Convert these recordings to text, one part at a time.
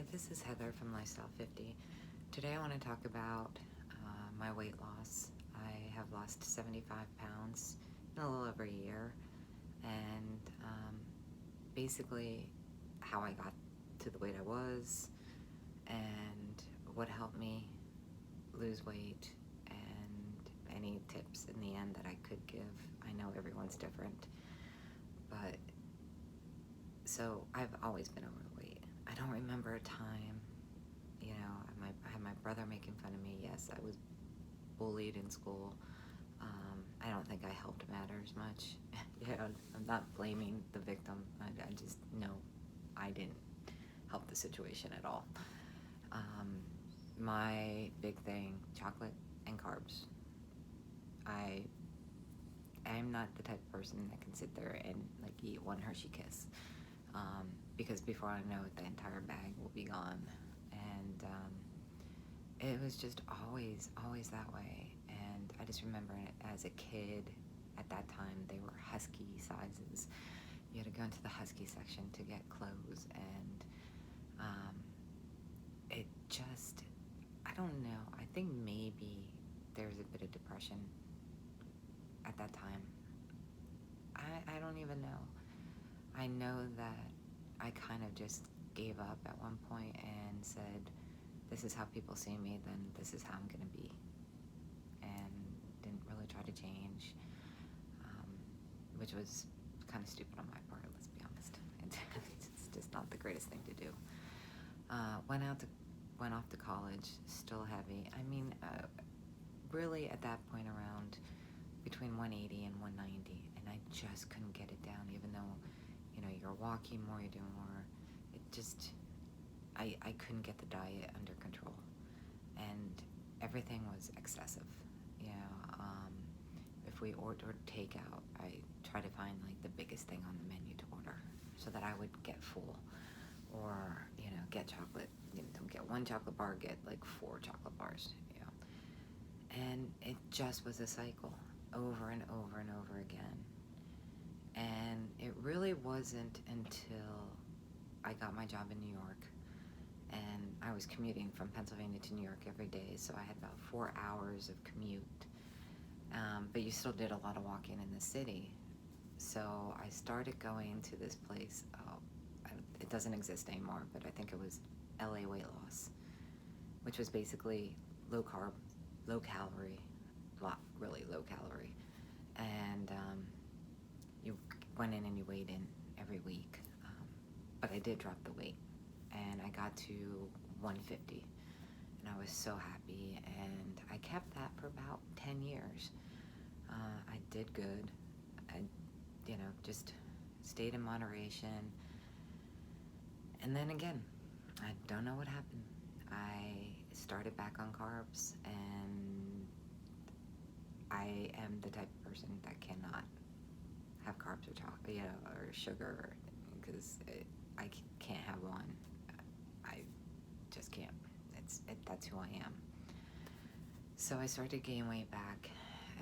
Hi, this is Heather from Lifestyle 50. Today I want to talk about my weight loss. I have lost 75 pounds in a little over a year, and basically how I got to the weight I was and what helped me lose weight and any tips in the end that I could give. I know everyone's different, but so I've always been overweight. I don't remember a time, I had my brother making fun of me. Yes, I was bullied in school. I don't think I helped matters much. I'm not blaming the victim. I just know I didn't help the situation at all. My big thing, chocolate and carbs. I'm not the type of person that can sit there and like eat one Hershey Kiss. Because before I know it, the entire bag will be gone. And it was just always that way. And I just remember as a kid, at that time, they were husky sizes. You had to go into the husky section to get clothes. And it just, I don't know. I think maybe there's a bit of depression at that time. I don't even know. I know that I kind of just gave up at one point and said, this is how people see me, then this is how I'm going to be. And didn't really try to change, which was kind of stupid on my part, let's be honest. It's just not the greatest thing to do. Went off to college, still heavy. I mean, really at that point around between 180 and 190, and I just couldn't get it down, even though you're walking more, you're doing more. It just, I couldn't get the diet under control, and everything was excessive. If we ordered takeout, I try to find like the biggest thing on the menu to order, so that I would get full, or get chocolate. Don't get one chocolate bar, get like 4 chocolate bars. And it just was a cycle, over and over and over again. And it really wasn't until I got my job in New York, and I was commuting from Pennsylvania to New York every day, so I had about 4 hours of commute. But you still did a lot of walking in the city. So I started going to this place. It doesn't exist anymore, but I think it was LA Weight Loss, which was basically low carb, low calorie, really low calorie. And you went in and you weighed in every week. But I did drop the weight, and I got to 150, and I was so happy, and I kept that for about 10 years. I did good. I, just stayed in moderation. And then again, I don't know what happened. I started back on carbs, and I am the type of person that cannot have carbs or chocolate, or sugar, because I can't have one. I just can't. That's who I am. So I started to gain weight back,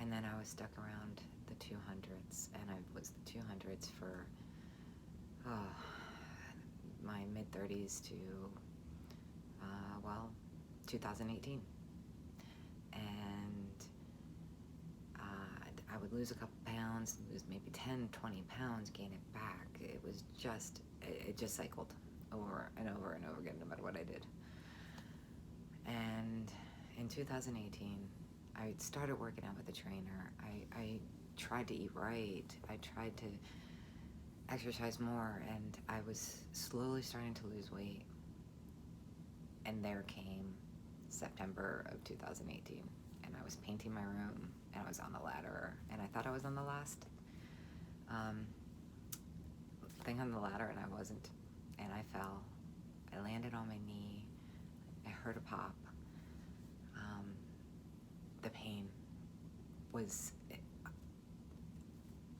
and then I was stuck around the 200s, and I was the 200s for my mid-30s to 2018. And I would lose a couple pounds, lose maybe 10, 20 pounds, gain it back. It was just, it just cycled over and over and over again, no matter what I did. And in 2018, I started working out with a trainer. I tried to eat right. I tried to exercise more, and I was slowly starting to lose weight. And there came September of 2018, and I was painting my room, and I was on the ladder, and I thought I was on the last thing on the ladder, and I wasn't, and I fell. I landed on my knee. I heard a pop. The pain was,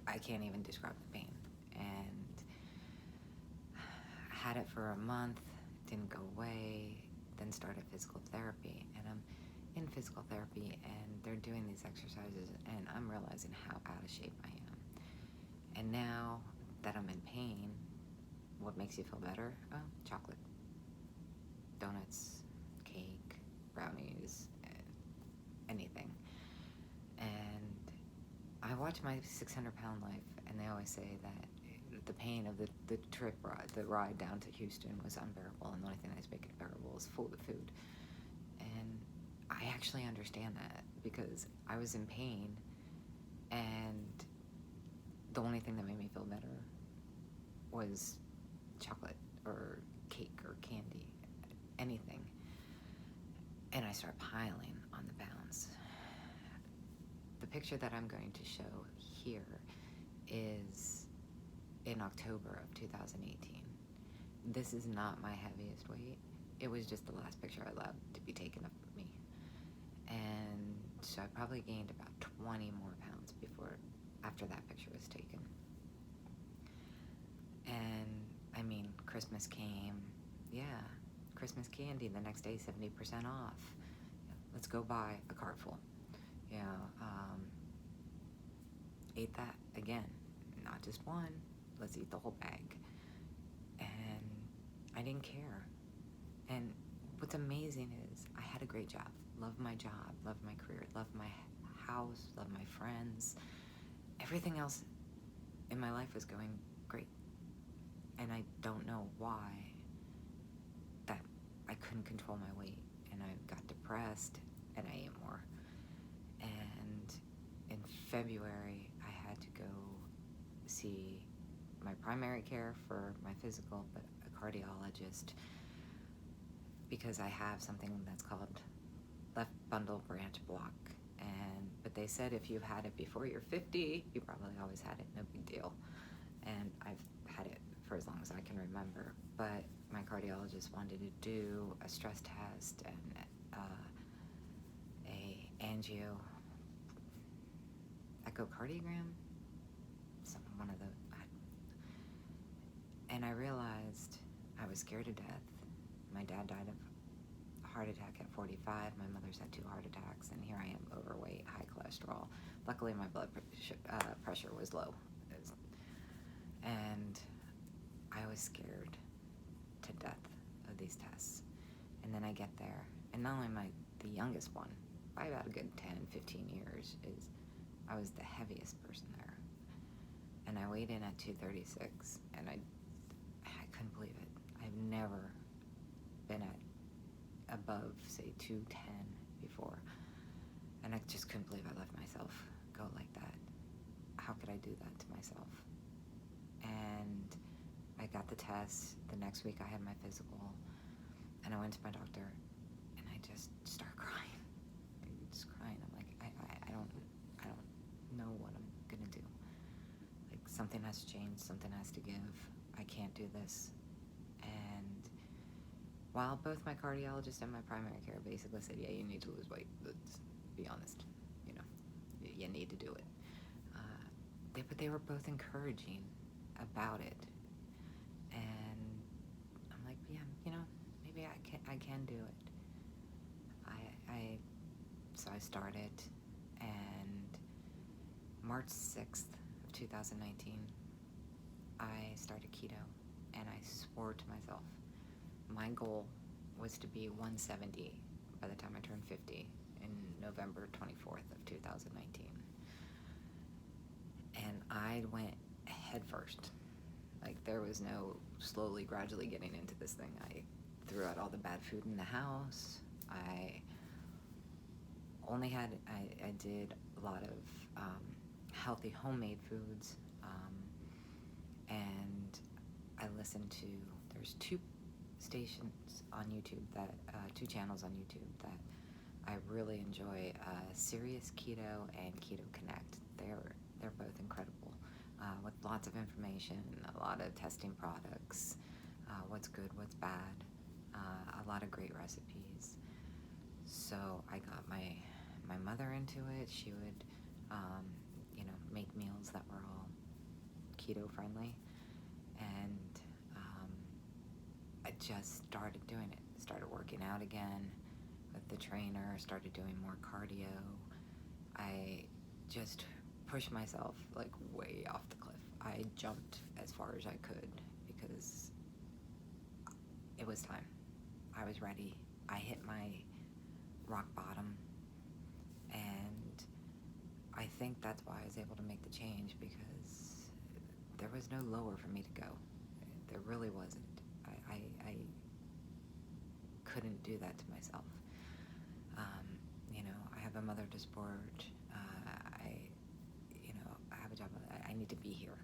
I can't even describe the pain. And I had it for a month, didn't go away, then started physical therapy. And I'm in physical therapy, and they're doing these exercises, and I'm realizing how out of shape I am. And now that I'm in pain, what makes you feel better? Oh, chocolate. watch my 600-pound life, and they always say that the pain of the trip ride, the ride down to Houston was unbearable, and the only thing that's making it bearable is food. And I actually understand that, because I was in pain, and the only thing that made me feel better was chocolate or cake or candy, anything. And I start piling on the pounds. The picture that I'm going to show here is in October of 2018. This is not my heaviest weight. It was just the last picture I allowed to be taken of me. And so I probably gained about 20 more pounds after that picture was taken. And I mean, Christmas came. Yeah, Christmas candy the next day, 70% off. Let's go buy a cart full. Ate that again, not just one. Let's eat the whole bag. And I didn't care. And what's amazing is I had a great job. Love my job, love my career, love my house, love my friends. Everything else in my life was going great. And I don't know why that I couldn't control my weight, and I got depressed and I ate more. And in February, I had to go see my primary care for my physical, but a cardiologist, because I have something that's called left bundle branch block. But they said if you've had it before you're 50, you probably always had it, no big deal. And I've had it for as long as I can remember. But my cardiologist wanted to do a stress test and a echocardiogram, one of the. And I realized I was scared to death. My dad died of a heart attack at 45. My mother's had 2 heart attacks, and here I am, overweight, high cholesterol. Luckily, my blood pressure was low. And I was scared to death of these tests. And then I get there, and not only am I the youngest one, by about a good 10, 15 years, I was the heaviest person there. And I weighed in at 236, and I couldn't believe it. I've never been at above, say, 210 before. And I just couldn't believe I let myself go like that. How could I do that to myself? And I got the test. The next week I had my physical, and I went to my doctor, and I just started crying. Just crying. I'm like, I don't know what I'm gonna do. Like, something has to change, something has to give. I can't do this. And while both my cardiologist and my primary care basically said, yeah, you need to lose weight, let's be honest, you need to do it. But they were both encouraging about it. And I'm like, yeah, maybe I can do it. So I started, and March 6th of 2019, I started keto, and I swore to myself, my goal was to be 170 by the time I turned 50 in November 24th of 2019. And I went head first. Like, there was no slowly, gradually getting into this thing. I threw out all the bad food in the house. I did a lot of healthy homemade foods. And I listened to, there's 2 stations on YouTube two channels on YouTube that I really enjoy, Serious Keto and Keto Connect. They're both incredible, with lots of information, a lot of testing products, what's good, what's bad, a lot of great recipes. So I got my mother into it. She would, make meals that were all keto friendly, and I just started doing it. Started working out again with the trainer. Started doing more cardio. I just pushed myself like way off the cliff. I jumped as far as I could because it was time. I was ready. I hit my rock bottom, and I think that's why I was able to make the change, because there was no lower for me to go. There really wasn't. I couldn't do that to myself. I have a mother to support. I have a job. I need to be here.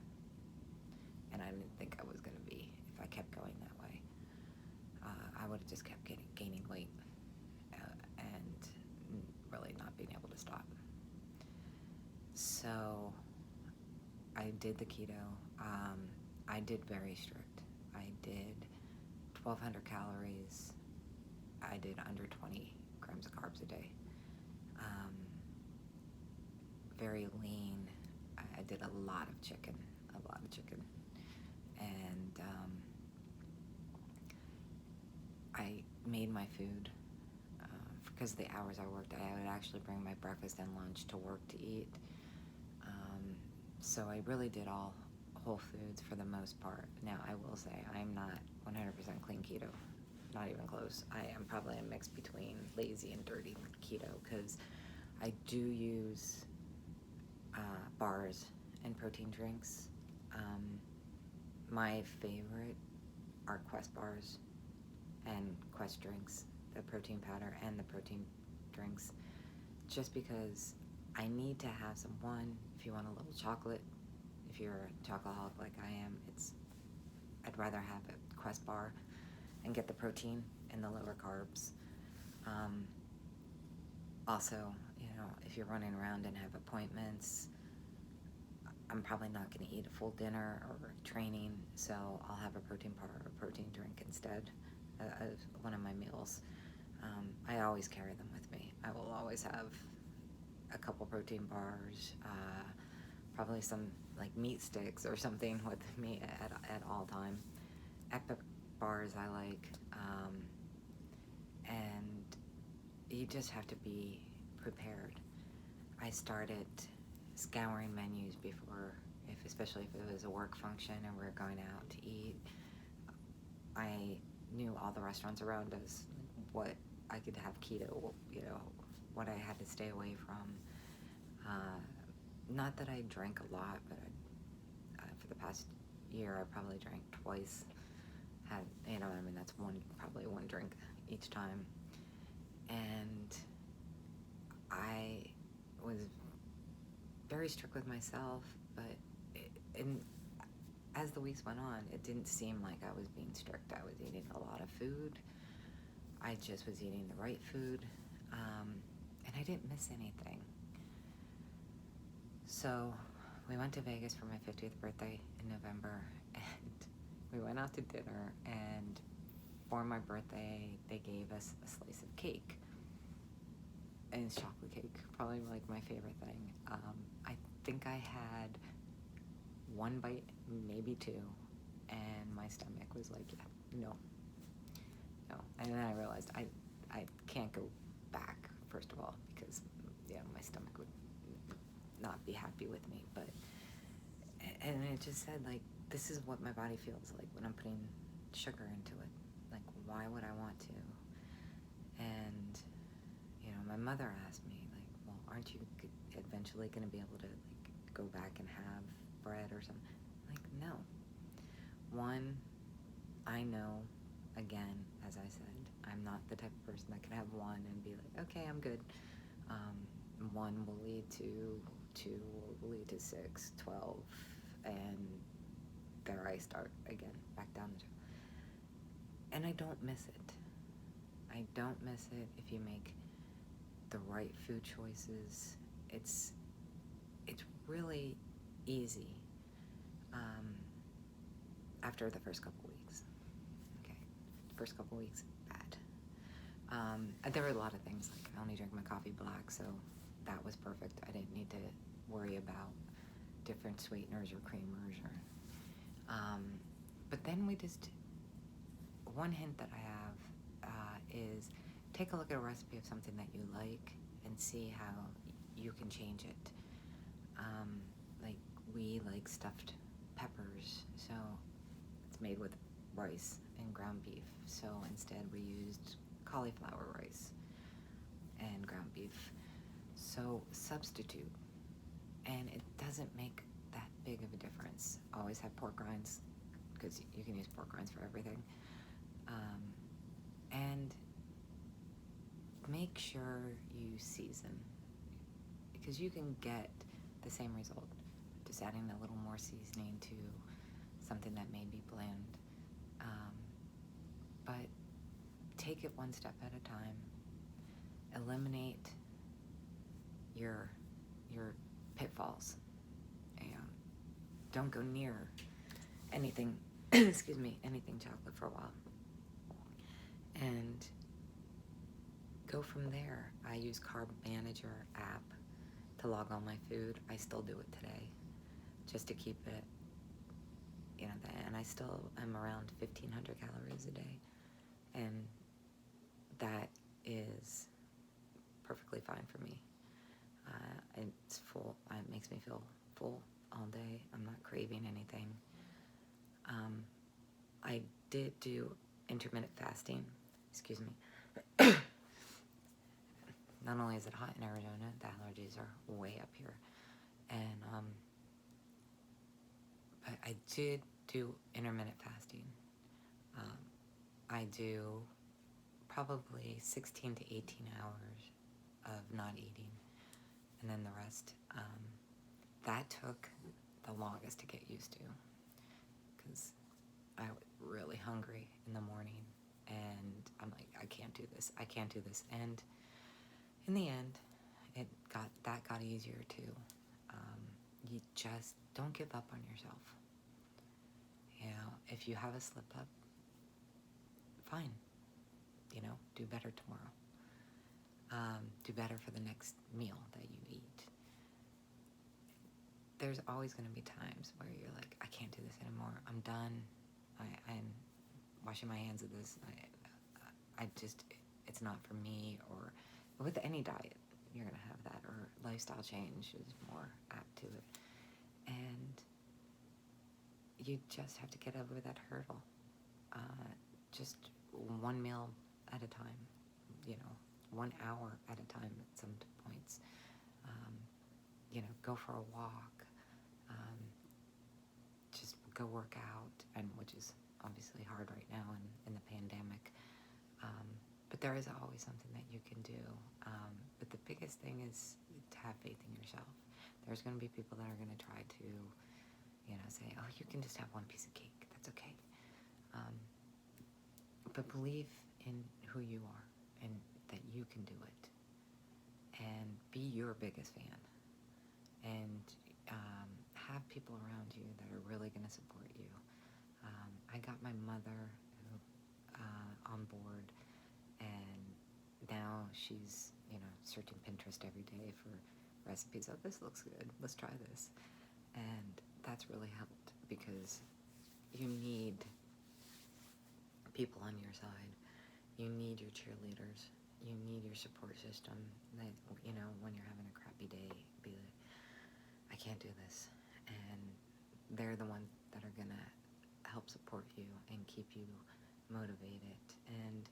And I didn't think I was going to be if I kept going that way. I would have just kept gaining weight and really not being able to stop. So I did the keto. I did very strict. I did 1,200 calories. I did under 20 grams of carbs a day. Very lean. I did a lot of chicken. And I made my food. Because of the hours I worked, I would actually bring my breakfast and lunch to work to eat. So I really did all whole foods for the most part. Now, I will say I'm not 100% clean keto. Not even close. I am probably a mix between lazy and dirty keto, because I do use bars and protein drinks. My favorite are Quest bars and Quest drinks, the protein powder and the protein drinks, just because I need to have some. One, if you want a little chocolate, if you're a chocoholic like I am, I'd rather have a Quest bar and get the protein and the lower carbs. Also, if you're running around and have appointments, I'm probably not going to eat a full dinner or training, so I'll have a protein bar or a protein drink instead of one of my meals. I always carry them with me. I will always have a couple protein bars, probably some like meat sticks or something with me at all time. Epic bars I like, and you just have to be prepared. I started scouring menus before, especially if it was a work function and we were going out to eat. I knew all the restaurants around us, what I could have keto, what I had to stay away from. Not that I drank a lot, but for the past year I probably drank twice. That's probably one drink each time. And I was very strict with myself, but as the weeks went on, it didn't seem like I was being strict. I was eating a lot of food. I just was eating the right food, and I didn't miss anything. So we went to Vegas for my 50th birthday in November, and we went out to dinner, and for my birthday, they gave us a slice of cake. And it's chocolate cake, probably like my favorite thing. I think I had one bite, maybe two, and my stomach was like, no. And then I realized I can't go back, first of all, because my stomach would not be happy with me. And it just said, like, this is what my body feels like when I'm putting sugar into it. Like, why would I want to? And my mother asked me, like, well, aren't you eventually going to be able to, like, go back and have bread or something? Like, no. One, I know, again, as I said, I'm not the type of person that can have one and be like, okay, I'm good. One will lead to 2, will lead to 6, 12, and there I start again, back down the trail. And I don't miss it. I don't miss it if you make the right food choices. It's really easy after the first couple weeks. Okay, first couple weeks, bad. There were a lot of things, like I only drank my coffee black, so that was perfect. I didn't need to worry about different sweeteners or creamers but then one hint that I have is take a look at a recipe of something that you like and see how you can change it. Like, we like stuffed peppers, so it's made with rice and ground beef. So instead we used cauliflower rice and ground beef. So substitute. And it doesn't make that big of a difference. Always have pork rinds, because you can use pork rinds for everything. And make sure you season, because you can get the same result just adding a little more seasoning to something that may be bland. But take it one step at a time. Eliminate your pitfalls. And don't go near anything excuse me, anything chocolate for a while. And go from there. I use Carb Manager app to log all my food. I still do it today, just to keep it, and I still am around 1,500 calories a day, and that is perfectly fine for me. It's full. It makes me feel full all day. I'm not craving anything. I did do intermittent fasting. Excuse me. Not only is it hot in Arizona, the allergies are way up here. And, but I did do intermittent fasting. I do probably 16 to 18 hours of not eating, and then the rest. That took the longest to get used to, because I was really hungry in the morning, and I'm like, I can't do this. And in the end, that got easier too. You just don't give up on yourself. If you have a slip up, fine. Do better tomorrow. Do better for the next meal that you eat. There's always going to be times where you're like, I can't do this anymore. I'm done. I'm washing my hands of this. It's not for me. Or with any diet, you're going to have that. Or lifestyle change is more apt to it. And you just have to get over that hurdle. Just one meal at a time, 1 hour at a time at some points. Go for a walk. Just go work out, and which is obviously hard right now in the pandemic. But there is always something that you can do. But the biggest thing is to have faith in yourself. There's going to be people that are going to try to, say, oh, you can just have one piece of cake. That's okay. But believe in who you are and that you can do it. And be your biggest fan. And have people around you that are really going to support you. I got my mother on board, and now she's, searching Pinterest every day for recipes. Oh, this looks good. Let's try this. And that's really helped, because you need people on your side. You need your cheerleaders. You need your support system. That, when you're having a crappy day, be like, I can't do this. And they're the ones that are going to help support you and keep you motivated, and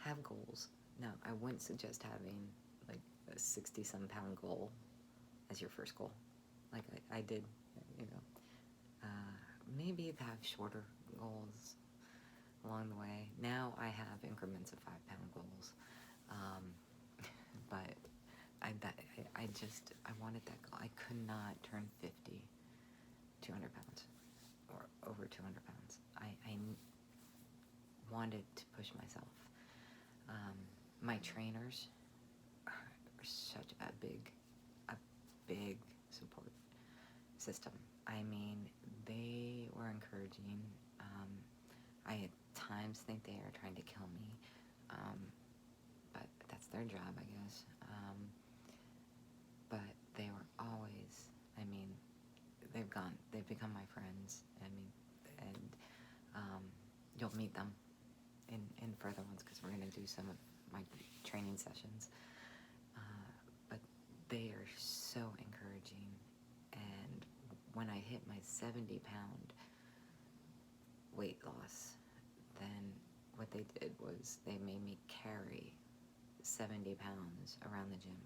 have goals. Now, I wouldn't suggest having like a 60-some pound goal as your first goal, like I did, maybe have shorter goals along the way. Now I have increments of 5-pound goals, but I wanted that goal. I could not turn 200 pounds, or over 200 pounds. I wanted to push myself. My trainers are such a big support system. I mean, they were encouraging. I at times think they are trying to kill me, but that's their job, I guess. But they were always, they've become my friends. And you'll meet them in further ones, because we're going to do some of my training sessions. But they are so encouraging. And when I hit my 70-pound weight loss, then what they did was they made me carry 70 pounds around the gym.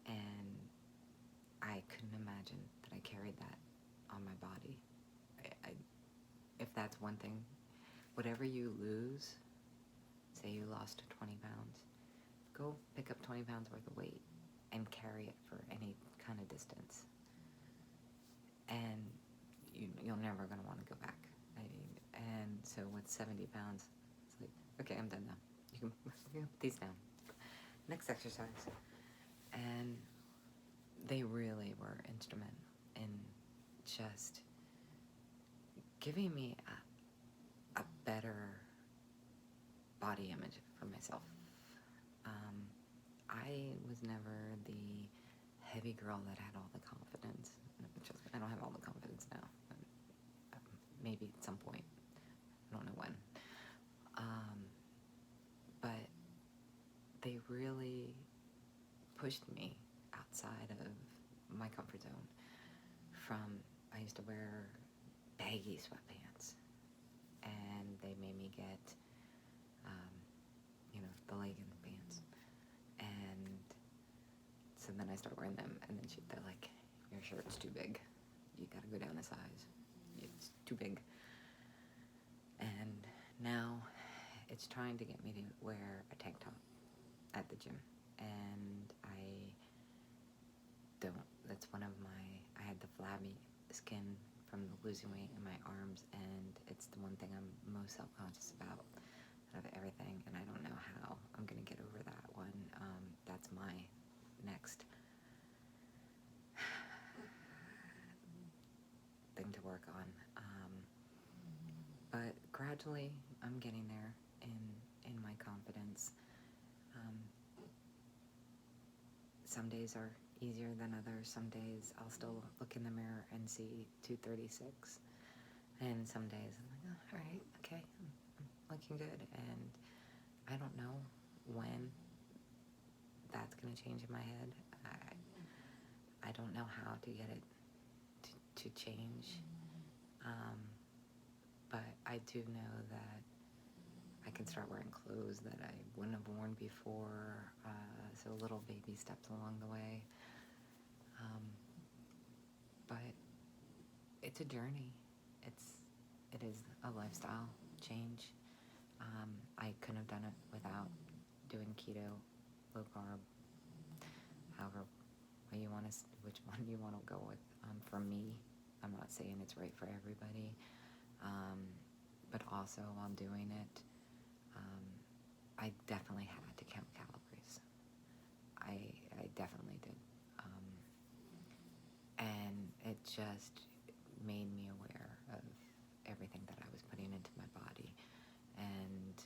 And I couldn't imagine that I carried that on my body. If that's one thing, whatever you lose, say you lost 20 pounds, go pick up 20 pounds worth of weight and carry it for any kind of distance. And you're never going to want to go back. And so with 70 pounds, it's like, okay, I'm done now. You can put these down. Next exercise. And they really were instrumental in just giving me a better body image for myself. I was never the heavy girl that had all the confidence. I don't have all the confidence now. Maybe at some point. I don't know when. But they really pushed me outside of my comfort zone. I used to wear baggy sweatpants, and they made me get, the legging pants. And so then I started wearing them, and then they're like, your shirt's too big. You gotta go down a size. It's too big. And now it's trying to get me to wear a tank top at the gym. And that's one of I had the flabby skin from losing weight in my arms, and it's the one thing I'm most self-conscious about out of everything, and I don't know how I'm gonna get over that one. That's my next thing to work on. But gradually, I'm getting there in my confidence. Some days are easier than others. Some days I'll still look in the mirror and see 236. And some days I'm like, oh, all right, okay, I'm looking good. And I don't know when that's going to change in my head. I don't know how to get it to change. But I do know that I can start wearing clothes that I wouldn't have worn before, so little baby steps along the way. But it's a journey. It is a lifestyle change. I couldn't have done it without doing keto, low carb, however which one you want to go with. For me, I'm not saying it's right for everybody, but also while doing it, I definitely had to count calories. I definitely did. And it just made me aware of everything that I was putting into my body. And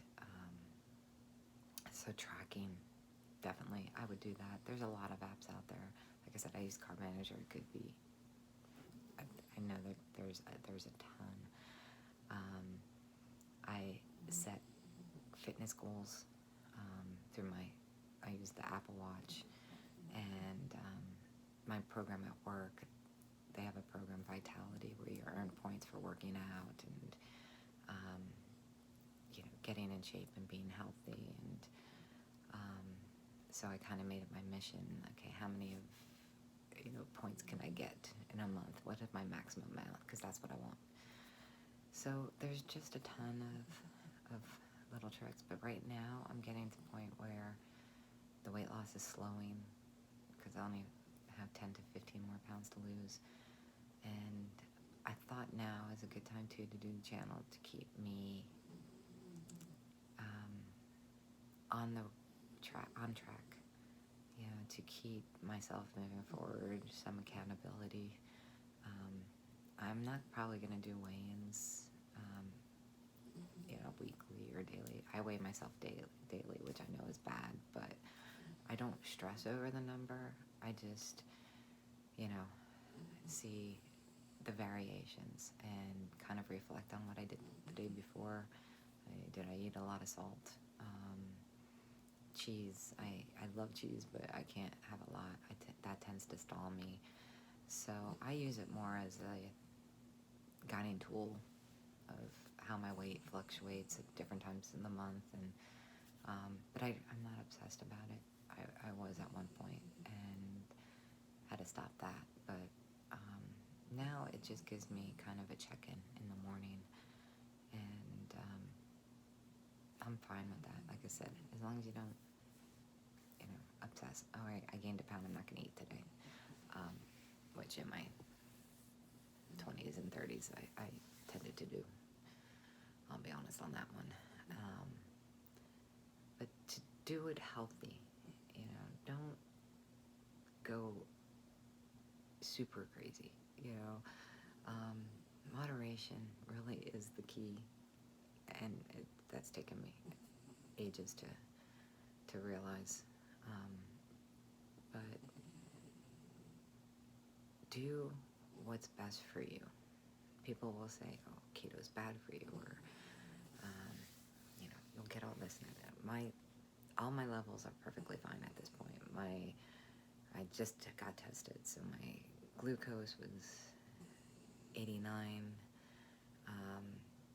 so tracking, definitely, I would do that. There's a lot of apps out there. Like I said, I use Carb Manager. It could be, I know that there's a ton. I set fitness goals through I use the Apple Watch, and my program at work, they have a program, Vitality, where you earn points for working out and getting in shape and being healthy. And so I kind of made it my mission. Okay, how many of points can I get in a month? What is my maximum amount? Because that's what I want. So there's just a ton of little tricks, but right now I'm getting to the point where the weight loss is slowing because I only have 10 to 15 more pounds to lose. And I thought now is a good time too to do the channel to keep me on track, to keep myself moving forward, some accountability. I'm not probably going to do weigh-ins, weekly or daily. I weigh myself daily, which I know is bad, but I don't stress over the number. I just, see the variations and kind of reflect on what I did the day before. Did I eat a lot of salt? Cheese. I love cheese, but I can't have a lot. That tends to stall me. So I use it more as a guiding tool of how my weight fluctuates at different times in the month. And but I'm not obsessed about it. I was at one point, and how to stop that. But now it just gives me kind of a check-in in the morning, and I'm fine with that. Like I said, as long as you don't, obsess. All right, I gained a pound, I'm not going to eat today. Which in my 20s and 30s, I tended to do. I'll be honest on that one. But to do it healthy, don't go super crazy, moderation really is the key, and that's taken me ages to realize. But do what's best for you. People will say, "Oh, keto's bad for you," or you'll get all this and that. All my levels are perfectly fine at this point. I just got tested, so my glucose was 89.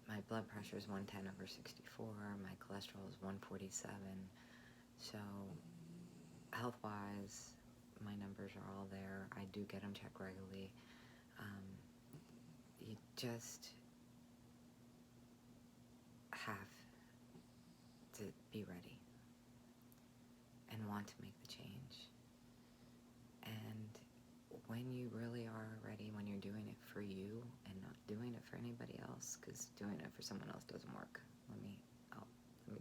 My blood pressure is 110/64. My cholesterol is 147. So health-wise, my numbers are all there. I do get them checked regularly. You just have to be ready and want to make the change. And when you really are ready, when you're doing it for you and not doing it for anybody else, because doing it for someone else doesn't work. Let me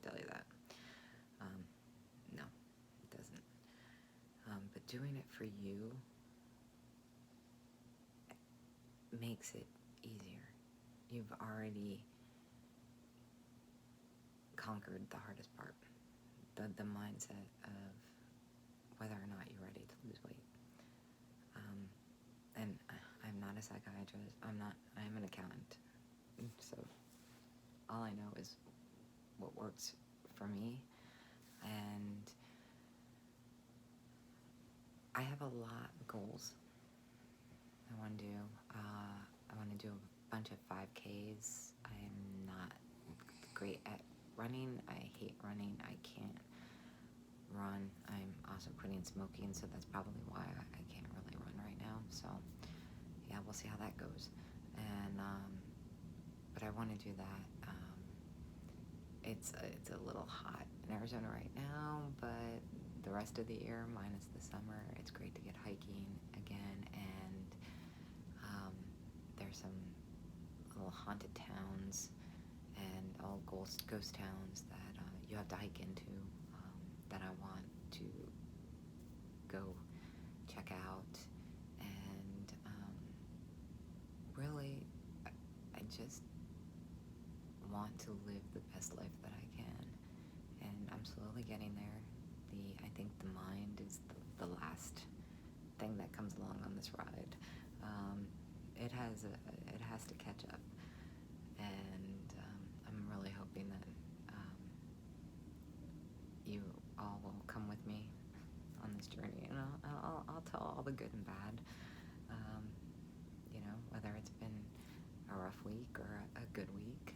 tell you that. No, it doesn't. But doing it for you makes it easier. You've already conquered the hardest part, the mindset of whether or not you're ready to lose weight. And I'm not a psychiatrist. I'm an accountant. So all I know is what works for me. And I have a lot of goals I want to do. I want to do a bunch of 5Ks. I'm not great at running. I hate running. I can't run. I'm also quitting smoking, so that's probably why I can't really run right now. So yeah, we'll see how that goes. And but I want to do that. It's a little hot in Arizona right now, but the rest of the year, minus the summer, it's great to get hiking again. And there's some little haunted towns and all ghost towns that you have to hike into that I want to go check out. And really, I just want to live the best life that I can, and I'm slowly getting there. I think the mind is the last thing that comes along on this ride. It has to catch up, and I'm really hoping that you all will come with me on this journey, and I'll tell all the good and bad. Whether it's been a rough week or a good week.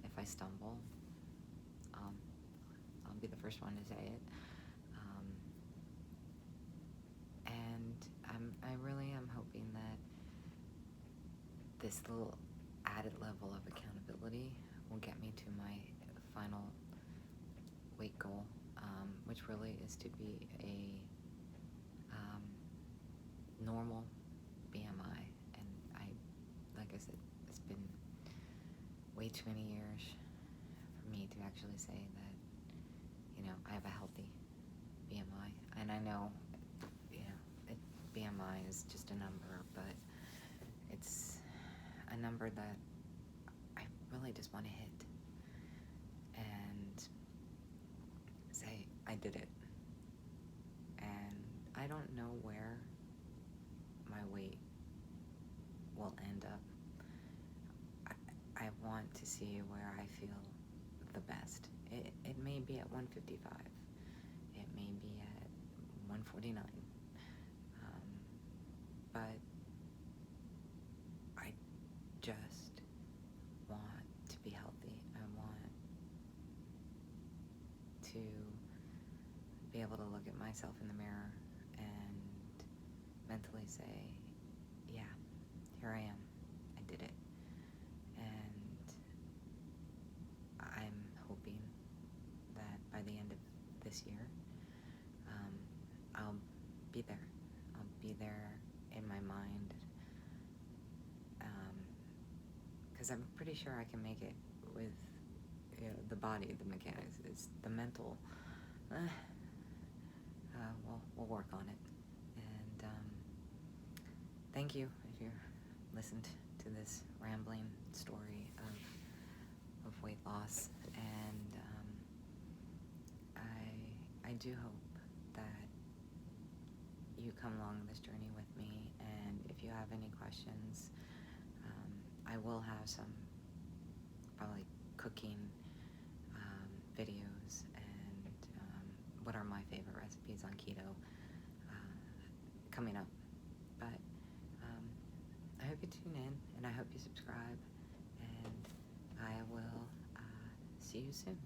If I stumble, I'll be the first one to say it. And I really am hoping that this little added level of accountability will get me to my final weight goal, which really is to be a normal BMI. And like I said, it's been way too many years for me to actually say that, I have a healthy BMI. And I know, BMI is just a number, but it's a number that I really just want to hit and say, I did it. And I don't know where my weight will end up. I want to see where I feel the best. It may be at 155. It may be at 149. But I just want to be healthy. I want to be able to look at myself in the mirror and mentally say, yeah, here I am, I did it. And I'm hoping that by the end of this year, I'll be there. I'll be there in my mind, because I'm pretty sure I can make it with, you know, the body, the mechanics. It's the mental. We'll work on it. And thank you if you listened to this rambling story of weight loss. And I do hope that you come along this journey with me. And if you have any questions, I will have some probably cooking videos and what are my favorite recipes on keto coming up. But I hope you tune in, and I hope you subscribe, and I will see you soon.